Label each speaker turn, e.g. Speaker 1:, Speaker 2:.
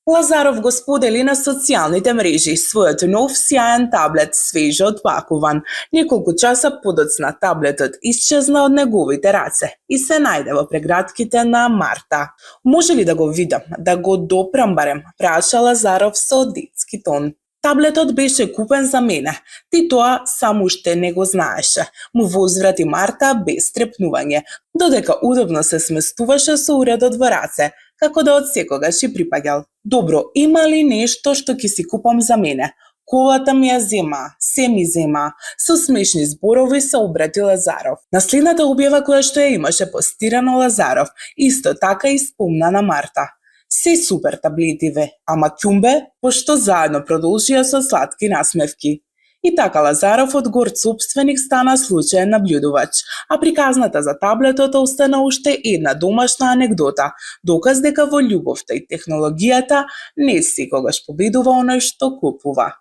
Speaker 1: Лазаров го сподели на социјалните мрежи својот нов сјаен таблет свежо отпакуван. Неколку часа подоцна таблетот исчезна од неговите раце и се најде во прегратките на Марта. Може ли да го видам, да го допрам барем, праша Лазаров со детски тон. Таблетот беше купен за мене, ти тоа само уште не го знаеше, му возврати Марта без трепнување, додека удобно се сместуваше со уредот во раце, како да од секогаш и припаѓал. Добро, има ли нешто што ќе си купам за мене? Колата ми ја зема, се ми зема. Со смешни зборови се обрати Лазаров. На следната објава која што ја имаше постирано Лазаров, исто така и спомна на Марта. Се супер таблетиве, ама ќумбе, пошто заедно продолжија со сладки насмевки. И така Лазаров од горд сопственик стана случаен наблюдувач, а приказната за таблетот остана уште една домашна анегдота, доказ дека во љубовта и технологијата не секогаш победува оној што купува.